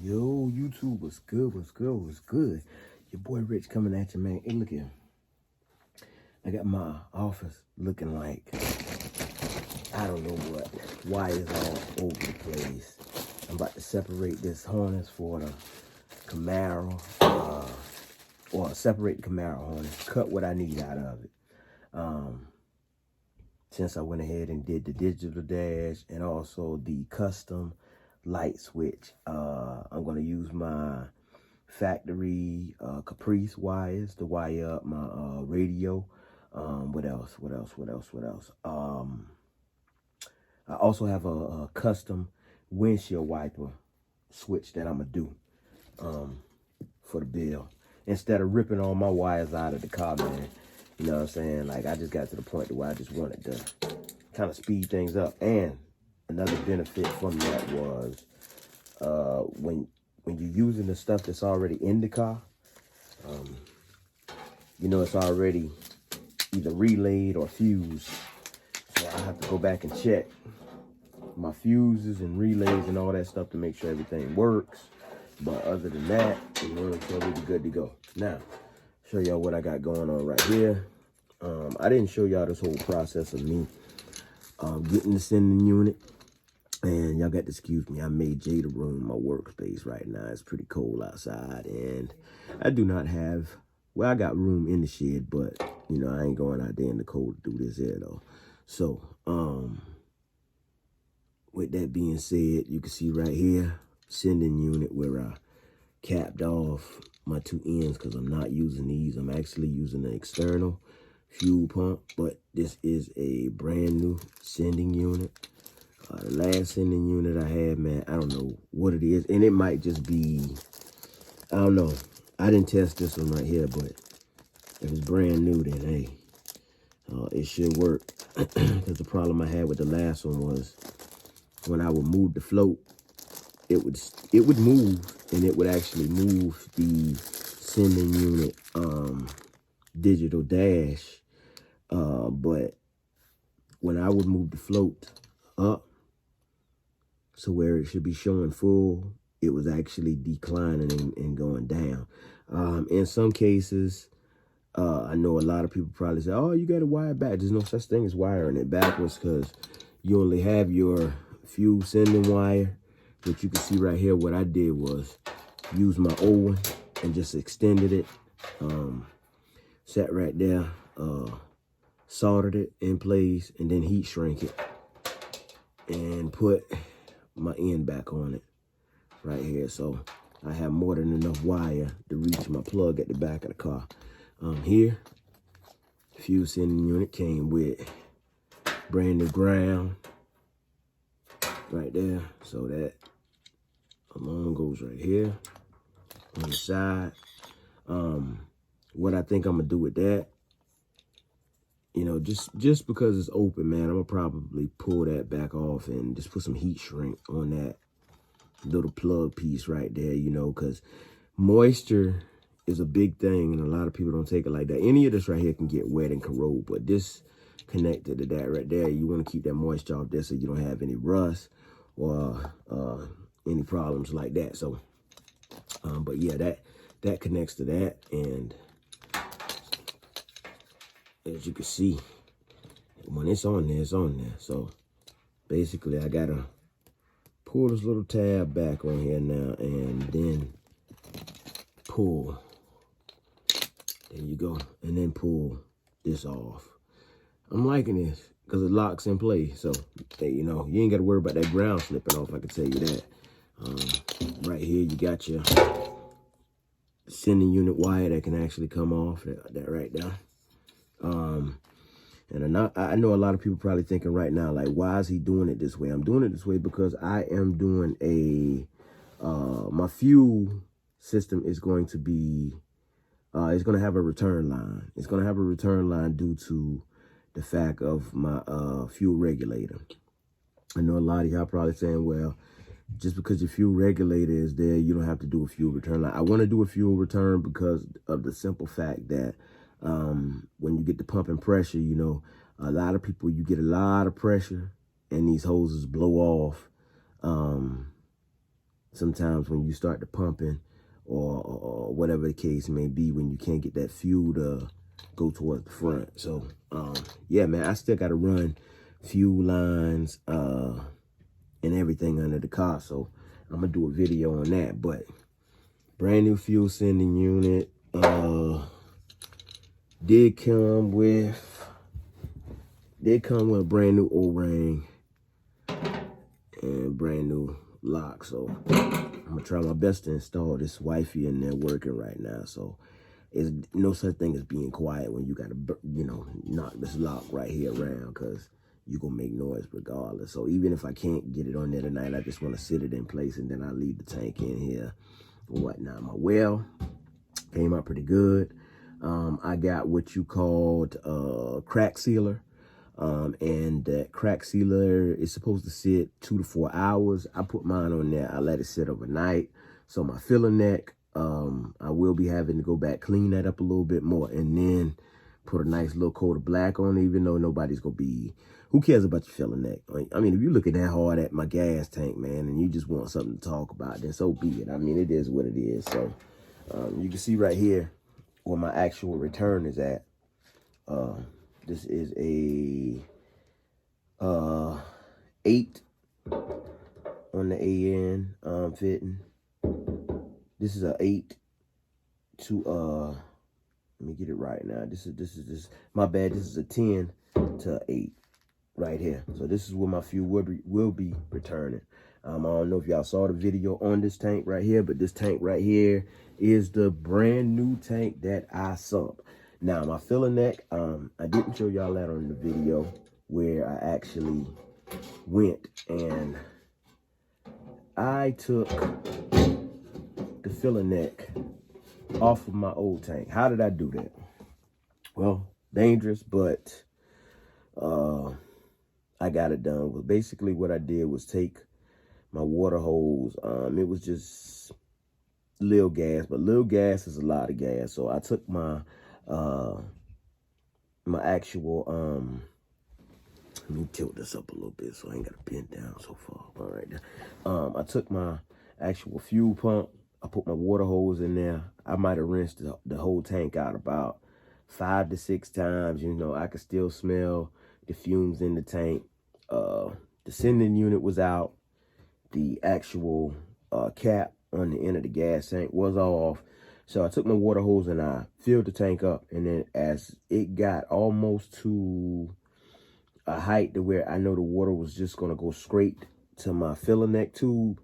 Yo, YouTube, what's good, what's good, what's good? Your boy Rich coming at you, man. Hey, look here. I got my office looking like, I don't know what, wires all over the place. I'm about to separate this harness for the Camaro, or separate the Camaro harness, cut what I need out of it. Since I went ahead and did the digital dash and also the custom light switch, I'm going to use my factory Caprice wires to wire up my radio. What else? I also have a custom windshield wiper switch that I'm going to do for the bill. Instead of ripping all my wires out of the car, man. You know what I'm saying? Like, I just got to the point where I just wanted to kind of speed things up. And another benefit from that was when you're using the stuff that's already in the car, you know, it's already either relayed or fused. So I have to go back and check my fuses and relays and all that stuff to make sure everything works. But other than that, you know, it's already good to go. Now, show y'all what I got going on right here. I didn't show y'all this whole process of me getting the sending unit. And y'all got to excuse me, I made Jada room my workspace right now. It's pretty cold outside, and I do not have, well, I got room in the shed, but, you know, I ain't going out there in the cold to do this here, though. So, with that being said, you can see right here, sending unit where I capped off my two ends because I'm not using these. I'm actually using the external fuel pump, but this is a brand new sending unit. The last sending unit I had, man, I don't know what it is. And it might just be, I don't know. I didn't test this one right here, but if it's brand new, then, hey, it should work. Because the problem I had with the last one was when I would move the float, it would move, and it would actually move the sending unit digital dash. But when I would move the float up, so where it should be showing full, it was actually declining and going down. In some cases, I know a lot of people probably say, oh, you got to wire it back. There's no such thing as wiring it backwards because you only have your fuel sending wire. But you can see right here, what I did was use my old one and just extended it. Sat right there, soldered it in place, and then heat shrink it. And put my end back on it right here, so I have more than enough wire to reach my plug at the back of the car. Here, fuel sending unit came with brand new ground right there, so that alone goes right here on the side. What I think I'm gonna do with that, you know, just because it's open, man, I'm gonna probably pull that back off and just put some heat shrink on that little plug piece right there, you know, because moisture is a big thing and a lot of people don't take it like that. Any of this right here can get wet and corrode, but this connected to that right there, you want to keep that moisture off there so you don't have any rust or any problems like that. So, but yeah, that connects to that, and as you can see, when it's on there, it's on there. So basically, I gotta pull this little tab back on here now, and then pull. There you go, and then pull this off. I'm liking this because it locks in place. So, you know, you ain't got to worry about that ground slipping off. I can tell you that. Right here, you got your sending unit wire that can actually come off. That right there. And I know a lot of people probably thinking right now, like, why is he doing it this way? I'm doing it this way because I am doing my fuel system is going to be, it's going to have a return line. It's going to have a return line due to the fact of my fuel regulator. I know a lot of y'all probably saying, well, just because your fuel regulator is there, you don't have to do a fuel return line. I want to do a fuel return because of the simple fact that when you get the pumping pressure, you know, a lot of people, you get a lot of pressure and these hoses blow off. sometimes when you start the pumping or whatever the case may be, when you can't get that fuel to go towards the front. So, yeah, man, I still got to run fuel lines and everything under the car. So I'm going to do a video on that. But brand new fuel sending unit. Did come with a brand new O-ring and brand new lock. So I'm gonna try my best to install this wifey in there working right now. So it's no such thing as being quiet when you gotta, you know, knock this lock right here around, because you're gonna make noise regardless. So even if I can't get it on there tonight, I just want to sit it in place, and then I leave the tank in here or whatnot. My well came out pretty good. I got what you called crack sealer. And that crack sealer is supposed to sit 2 to 4 hours. I put mine on there. I let it sit overnight. So my filler neck, I will be having to go back, clean that up a little bit more, and then put a nice little coat of black on it, even though nobody's going to be, who cares about your filler neck? I mean, if you're looking that hard at my gas tank, man, and you just want something to talk about, then so be it. I mean, it is what it is. So you can see right here where my actual return is at. This is a 8 on the AN fitting. This is a 8 to let me get it right now. This is my bad. This is a 10 to 8 right here. So this is where my fuel will be returning. I don't know if y'all saw the video on this tank right here, but this tank right here is the brand new tank that I sunk. Now, my filler neck, I didn't show y'all that on the video where I actually went and I took the filler neck off of my old tank. How did I do that? Well, dangerous, but I got it done. Well, basically what I did was take my water hose. It was just little gas, but little gas is a lot of gas. So I took my my actual let me tilt this up a little bit so I ain't gotta bend down so far. All right, I took my actual fuel pump. I put my water hose in there. I might have rinsed the whole tank out about 5 to 6 times. You know, I could still smell the fumes in the tank. The sending unit was out. The actual cap on the end of the gas tank was off. So I took my water hose and I filled the tank up. And then as it got almost to a height to where I know the water was just going to go straight to my filler neck tube,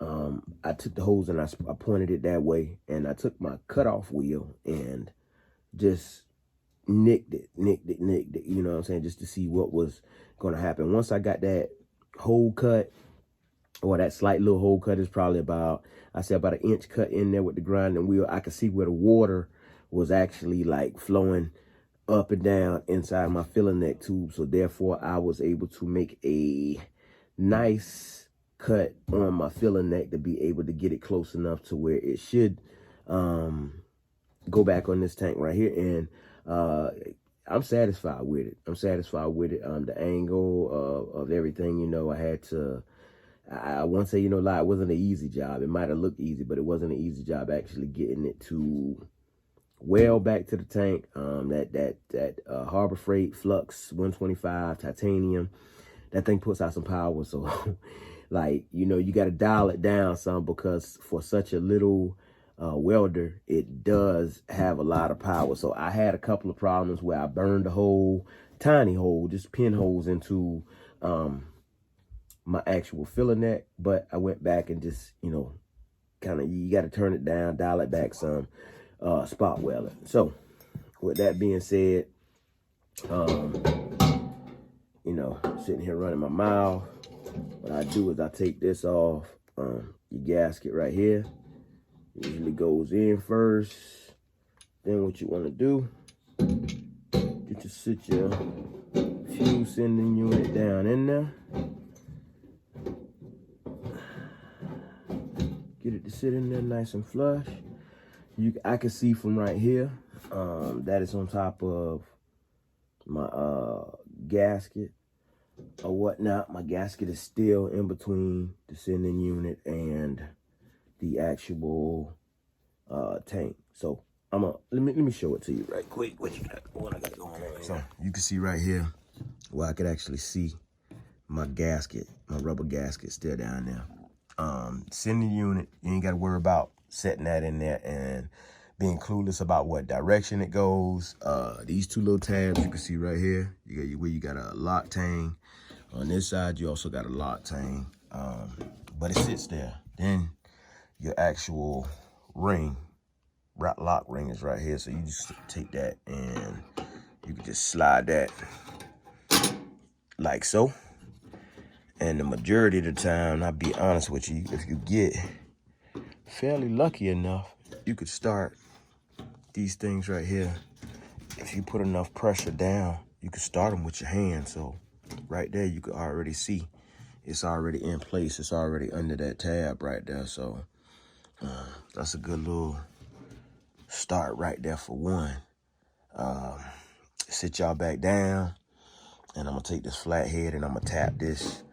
I took the hose and I pointed it that way. And I took my cutoff wheel and just nicked it, you know what I'm saying, just to see what was going to happen. Once I got that hole cut, or that slight little hole cut, is probably about, I say about 1 inch cut in there with the grinding wheel, I could see where the water was actually like flowing up and down inside my filler neck tube. So therefore I was able to make a nice cut on my filler neck to be able to get it close enough to where it should go back on this tank right here. And I'm satisfied with it. The angle of everything, you know, I won't say, you know, lie, it wasn't an easy job. It might have looked easy, but it wasn't an easy job actually getting it to well back to the tank. That Harbor Freight Flux 125 titanium, that thing puts out some power. So like, you know, you got to dial it down some, because for such a little welder, it does have a lot of power. So I had a couple of problems where I burned a hole, tiny hole, just pinholes into my actual filler neck, but I went back and just, you know, kind of, you got to turn it down, dial it back some, spot weld it. So with that being said, you know, sitting here running my mouth, what I do is I take this off, your gasket right here. Usually goes in first. Then what you want to do, you just sit your fuel sending unit down in there. Get it to sit in there nice and flush. I can see from right here that it's on top of my gasket or whatnot. My gasket is still in between the sending unit and the actual tank. So let me show it to you right quick. What I got going on here. So you can see right here where I could actually see my gasket, my rubber gasket still down there. Sending unit, you ain't got to worry about setting that in there and being clueless about what direction it goes. These two little tabs you can see right here, where you got a lock tang. On this side, you also got a lock tang, but it sits there. Then your actual ring, lock ring is right here. So you just take that and you can just slide that like so. And the majority of the time, I'll be honest with you, if you get fairly lucky enough, you could start these things right here. If you put enough pressure down, you can start them with your hand. So right there, you can already see it's already in place. It's already under that tab right there. So that's a good little start right there for one. Sit y'all back down, and I'm gonna take this flathead and I'm gonna tap this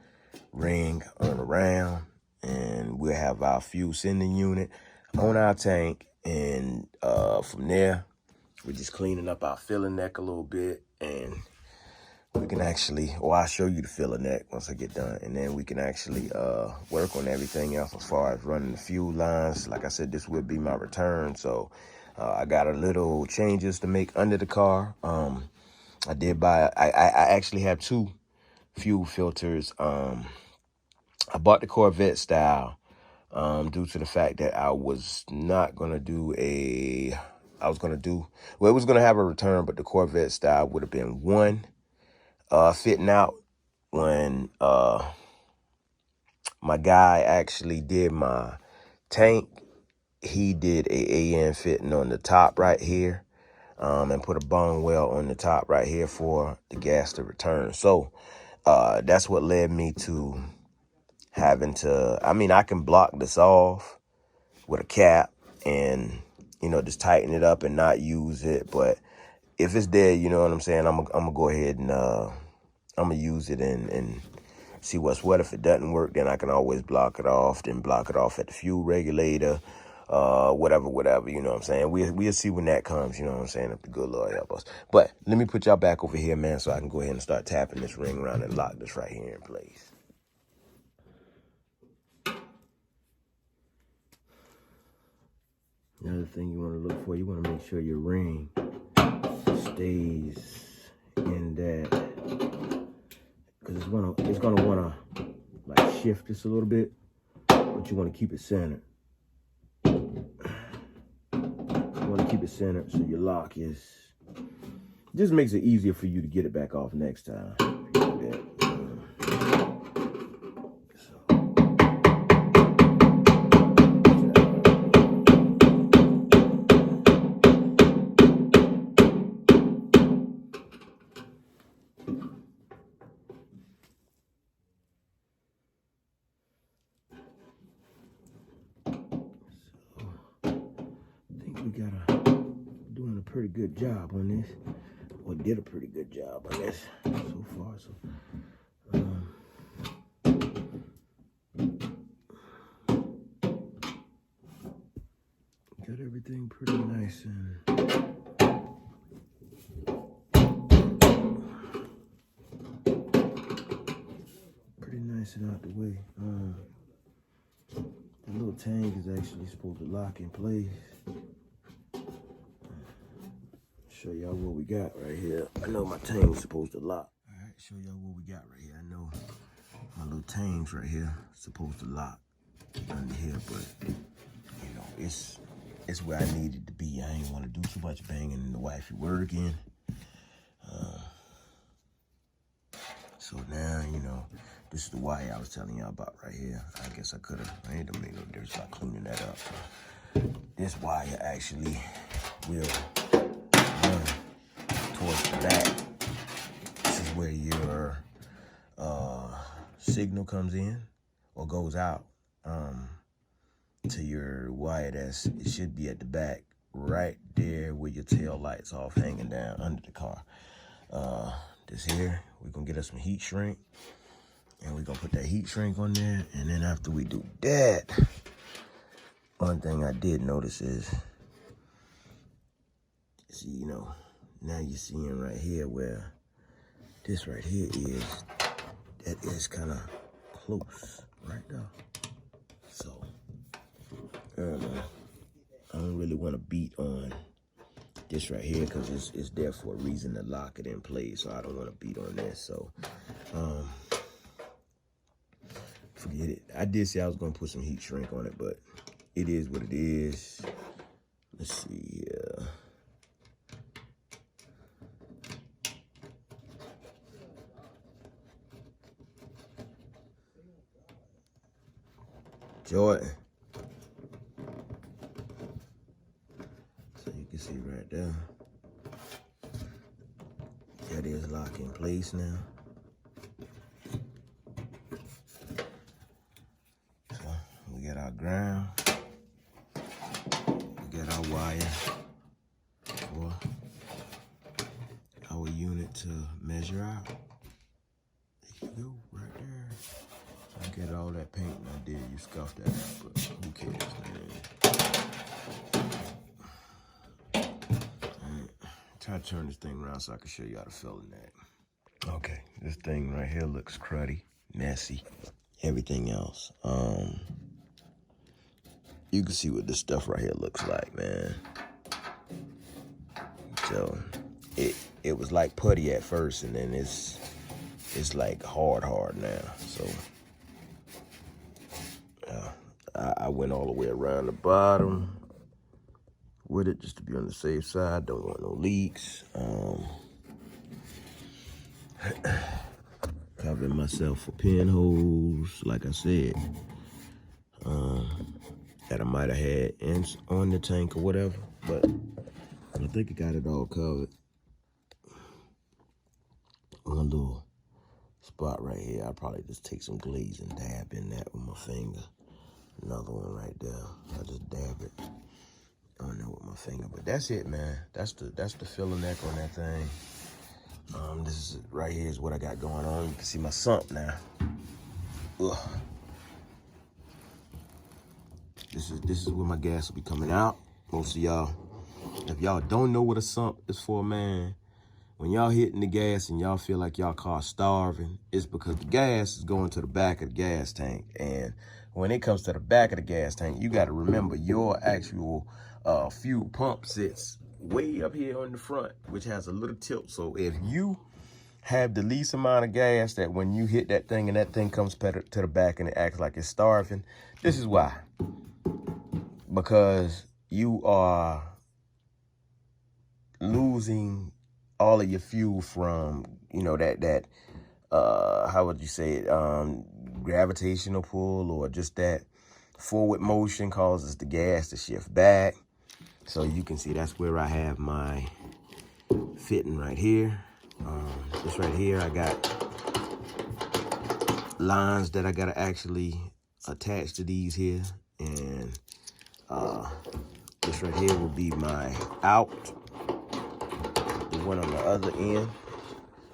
ring on around, and we'll have our fuel sending unit on our tank. And from there, we're just cleaning up our filling neck a little bit, and we can actually, or I'll show you the filling neck once I get done, and then we can actually work on everything else as far as running the fuel lines. Like I said, this will be my return, so I got a little changes to make under the car. I did buy, I actually have two fuel filters. I bought the Corvette style due to the fact that I was not going to do it was going to have a return, but the Corvette style would have been one fitting out. When my guy actually did my tank, he did a AN fitting on the top right here, and put a bung well on the top right here for the gas to return. So that's what led me to having to, I can block this off with a cap and, just tighten it up and not use it. But if it's dead, you know what I'm saying, I'm gonna go ahead and I'm gonna use it and see what's what. If it doesn't work, then I can always block it off, then block it off at the fuel regulator, whatever, you know what I'm saying. We'll see when that comes, you know what I'm saying, if the good Lord help us. But let me put y'all back over here, man, so I can go ahead and start tapping this ring around and lock this right here in place. Another thing you want to look for, you want to make sure your ring stays in that, because it's gonna want to like shift this a little bit, but you want to keep it centered. You want to keep it centered so your lock just makes it easier for you to get it back off next time. Doing a pretty good job on this, or did a pretty good job on this so far. So, got everything pretty nice and out the way. The little tank is actually supposed to lock in place. Show y'all what we got right here. I know my tank's supposed to lock. All right, show y'all what we got right here. I know my little tank's right here supposed to lock under here, but it's where I needed to be. I ain't want to do too much banging in the wifey working. So now, this is the wire I was telling y'all about right here. I guess I ain't gonna make no difference by cleaning that up. So this wire actually will run towards the back. This is where your signal comes in or goes out to your wire. It should be at the back, right there where your tail lights off, hanging down under the car. This here, we're gonna get us some heat shrink, and we're gonna put that heat shrink on there. And then after we do that, One thing I did notice is, see, you know, now you're seeing right here where this right here is, that is kind of close right there. So, I don't know. I don't really want to beat on this right here because it's there for a reason to lock it in place. So I don't want to beat on this. So, forget it. I did say I was going to put some heat shrink on it, but it is what it is. Let's see here. Jordan. So you can see right there. That is locked in place now. So we got our ground. We got our wire for our unit to measure out. There you go, right there. I get all that paint I did. You scuffed that out, but who cares, man? Right. Try to turn this thing around so I can show you how to fill in that. Okay, this thing right here looks cruddy, messy, everything else. You can see what this stuff right here looks like, man. So it was like putty at first, and then it's like hard now. So I went all the way around the bottom with it just to be on the safe side. Don't want no leaks. Covering myself for pinholes, like I said, that I might have had on the tank or whatever, but I think I got it all covered. One little spot right here, I'll probably just take some glaze and dab in that with my finger. Another one right there, I just dab it on there with my finger. But that's it, man. That's the filler neck on that thing. This is right here is what I got going on. You can see my sump now. Ugh. This is where my gas will be coming out. Most of y'all, if y'all don't know what a sump is for, man, when y'all hitting the gas and y'all feel like y'all car starving, it's because the gas is going to the back of the gas tank. And when it comes to the back of the gas tank, you got to remember your actual fuel pump sits way up here on the front, which has a little tilt. So if you have the least amount of gas, that when you hit that thing and that thing comes to the back and it acts like it's starving, this is why. Because you are losing all of your fuel from, you know, that how would you say it, gravitational pull, or just that forward motion causes the gas to shift back. So you can see that's where I have my fitting right here. This right here, I got lines that I gotta actually attach to these here, and this right here will be my out. The one on the other end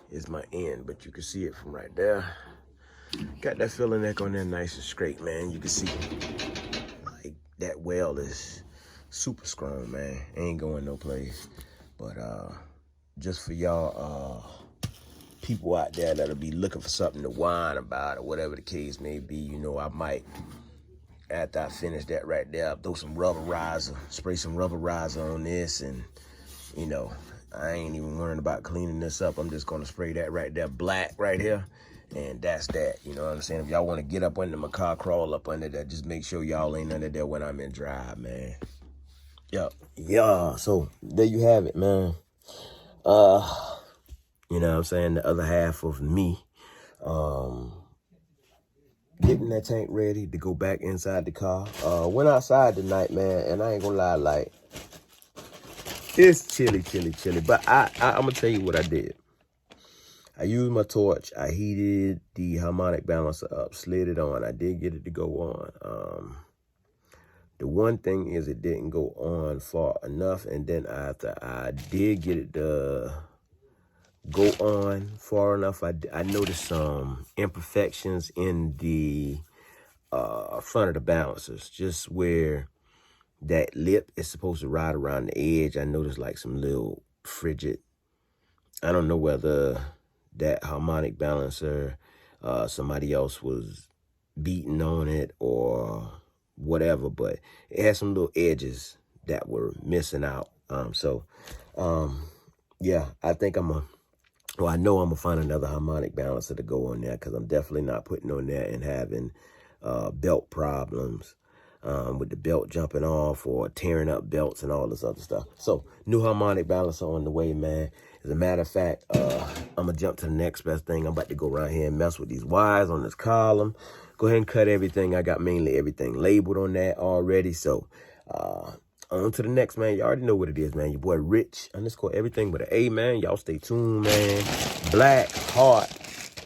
is my in, but you can see it from right there. Got that filler neck on there nice and straight, man. You can see like that well is super strong, man. Ain't going no place. But just for y'all people out there that'll be looking for something to whine about or whatever the case may be, you know, I might, after I finish that right there, I'll throw some rubberizer, spray some rubberizer on this, and, you know, I ain't even worrying about cleaning this up. I'm just gonna spray that right there, black right here, and that's that. You know what I'm saying? If y'all wanna get up under my car, crawl up under that, just make sure y'all ain't under there when I'm in drive, man. Yep. Yeah, so there you have it, man. You know what I'm saying? The other half of me, getting that tank ready to go back inside the car. Went outside tonight, man, and I ain't gonna lie, like, it's chilly. But I'm gonna tell you what I did. I used my torch. I heated the harmonic balancer up, slid it on. I did get it to go on. The one thing is it didn't go on far enough, and then after I did get it to go on far enough, I noticed some imperfections in the front of the balancers, just where that lip is supposed to ride around the edge. I noticed like some little frigid. I don't know whether that harmonic balancer, somebody else was beating on it or whatever, but it had some little edges that were missing out. Yeah, I think I know I'm gonna find another harmonic balancer to go on there, because I'm definitely not putting on there and having belt problems with the belt jumping off or tearing up belts and all this other stuff. So new harmonic balancer on the way, man. As a matter of fact, I'm gonna jump to the next best thing. I'm about to go around here and mess with these wires on this column. Go ahead and cut everything. I got mainly everything labeled on that already. So on to the next, man. You already know what it is, man. Your boy Rich _ everything with an A, man. Y'all stay tuned, man. Black Heart.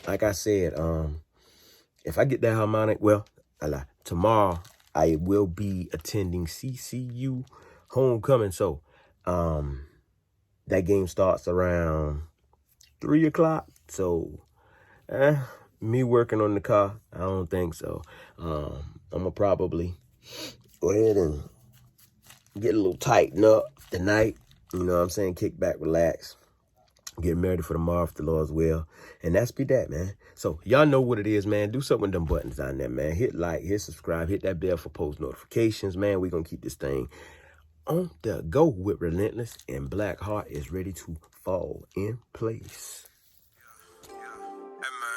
Like I said, if I get that harmonic, well, tomorrow I will be attending CCU homecoming. So that game starts around 3 o'clock. So me working on the car, I don't think so. I'm gonna probably go ahead and get a little tightened up tonight. You know what I'm saying? Kick back, relax. Getting ready for tomorrow if the Lord's will. And that's be that, man. So y'all know what it is, man. Do something with them buttons down there, man. Hit like, hit subscribe, hit that bell for post notifications, man. We're going to keep this thing on the go with Relentless, and Black Heart is ready to fall in place. Yeah. Hey, man.